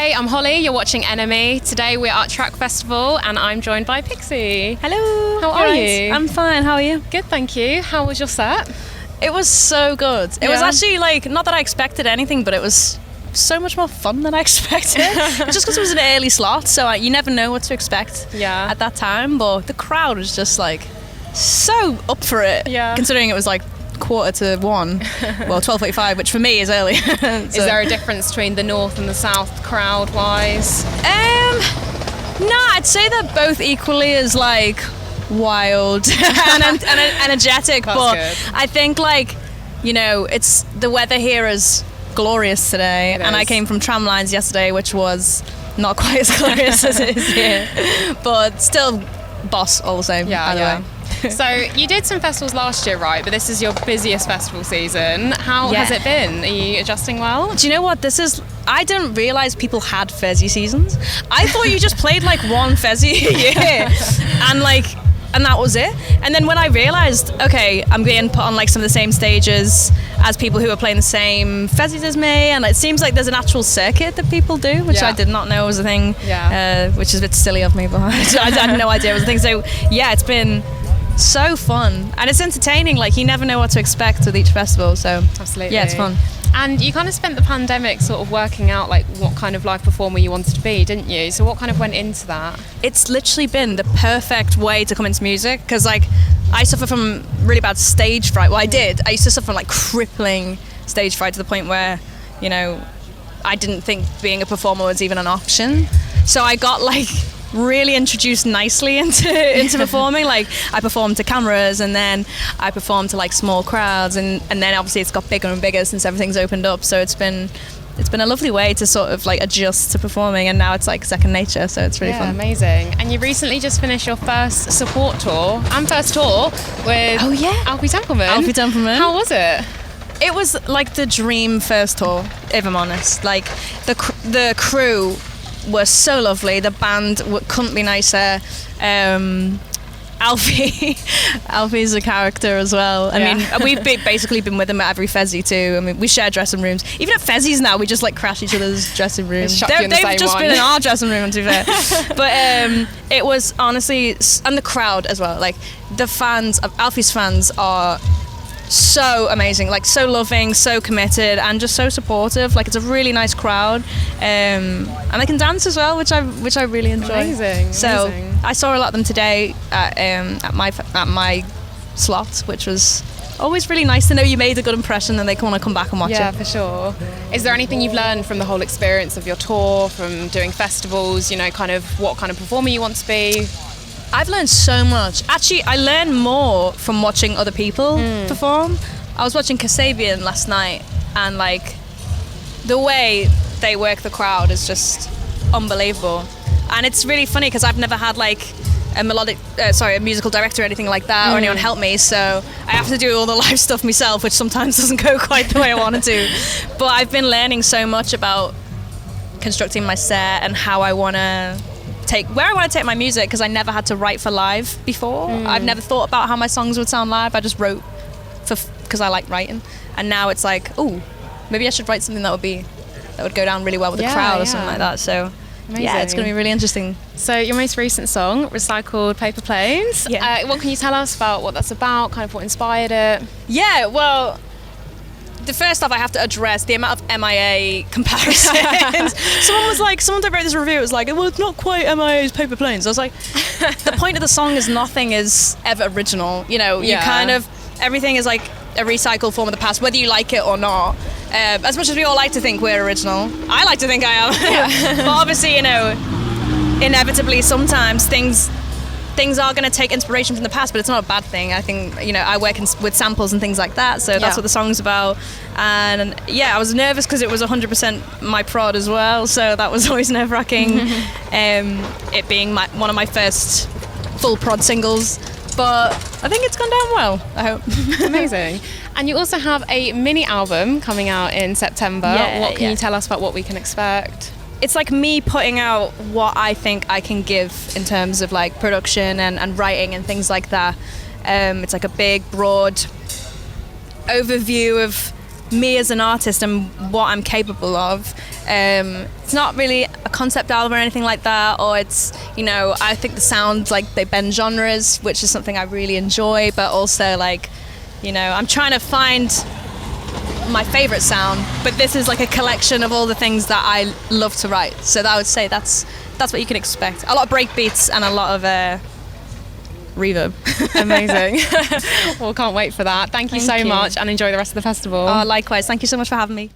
Hey, I'm Holly, you're watching Enemy. Today we're at Track Festival and I'm joined by PIXEY. Hello. How are you? I'm fine, how are you? Good, thank you. How was your set? It was so good. It was actually not that I expected anything, but it was so much more fun than I expected. Just because it was an early slot, so you never know what to expect at that time, but the crowd was just so up for it, considering it was 1:45, well 12:45, which for me is early. So. Is there a difference between the north and the south crowd wise? No, I'd say they're both equally as wild and energetic. That's but good. I think it's the weather here is glorious today, and I came from Tramlines yesterday, which was not quite as glorious as it is here, but still boss all the same. Way. So you did some festivals last year, right? But this is your busiest festival season. How has it been? Are you adjusting well? Do you know what this is? I didn't realise people had Fezzy seasons. I thought you just played one Fezzy a year, and that was it. And then when I realised, okay, I'm getting put on some of the same stages as people who are playing the same Fezzies as me, and it seems like there's an actual circuit that people do, which I did not know was a thing. Which is a bit silly of me, but I had no idea it was a thing. So it's been so fun, and it's entertaining. You never know what to expect with each festival, so absolutely, it's fun. And you kind of spent the pandemic sort of working out what kind of live performer you wanted to be, didn't you? So what kind of went into that? It's literally been the perfect way to come into music, because I suffer from really bad stage fright. Well, I used to suffer from crippling stage fright to the point where I didn't think being a performer was even an option. So I got really introduced nicely into performing. I performed to cameras, and then I performed to small crowds, and then obviously it's got bigger and bigger since everything's opened up. So it's been a lovely way to sort of adjust to performing, and now it's second nature, so it's really fun. Amazing. And you recently just finished your first support tour and first tour with Alfie Templeman. Alfie Templeman. How was it? It was the dream first tour, if I'm honest. The crew were so lovely. The band couldn't be nicer. Alfie's a character as well. I mean, we've basically been with him at every Fezzy too. I mean, we share dressing rooms. Even at Fezzies now, we just crash each other's dressing rooms. They've just been in our dressing room, to be fair. But it was honestly, and the crowd as well. The fans, Alfie's fans are so amazing, so loving, so committed, and just so supportive. It's a really nice crowd, and they can dance as well, which I really enjoy. Amazing. So I saw a lot of them today at my slot, which was always really nice to know you made a good impression and they want to come back and watch it. Yeah, for sure. Is there anything you've learned from the whole experience of your tour, from doing festivals? Kind of what kind of performer you want to be? I've learned so much. Actually, I learn more from watching other people perform. I was watching Kasabian last night, and the way they work the crowd is just unbelievable. And it's really funny because I've never had a musical director or anything like that, or anyone help me, so I have to do all the live stuff myself, which sometimes doesn't go quite the way I wanted to. But I've been learning so much about constructing my set and how I want to take my music, because I never had to write for live before. I've never thought about how my songs would sound live. I just wrote because I like writing, and now it's maybe I should write something that would go down really well with the crowd or something like that. So amazing. It's going to be really interesting. So your most recent song, Recycled Paper Planes, what can you tell us about what that's about, kind of what inspired it? Well, the first off, I have to address the amount of MIA comparisons. Someone that wrote this review was well, it's not quite MIA's Paper Planes. I was the point of the song is nothing is ever original. You kind of, everything is a recycled form of the past, whether you like it or not. As much as we all like to think we're original, I like to think I am. But obviously, inevitably sometimes things are going to take inspiration from the past, but it's not a bad thing. I think, I work with samples and things like that, so that's what the song's about. And I was nervous because it was 100% my prod as well, so that was always nerve-wracking. It being one of my first full prod singles, but I think it's gone down well, I hope. Amazing. And you also have a mini album coming out in September. What can you tell us about what we can expect? It's me putting out what I think I can give in terms of production and writing and things like that. It's a big, broad overview of me as an artist and what I'm capable of. It's not really a concept album or anything like that, or it's, you know, I think the sounds like they bend genres, which is something I really enjoy, but also like, you know, I'm trying to find my favorite sound, but this is like a collection of all the things that I love to write. So I would say that's what you can expect. A lot of break beats and a lot of reverb. Amazing. Well, can't wait for that. Thank you so much, and enjoy the rest of the festival. Oh, likewise. Thank you so much for having me.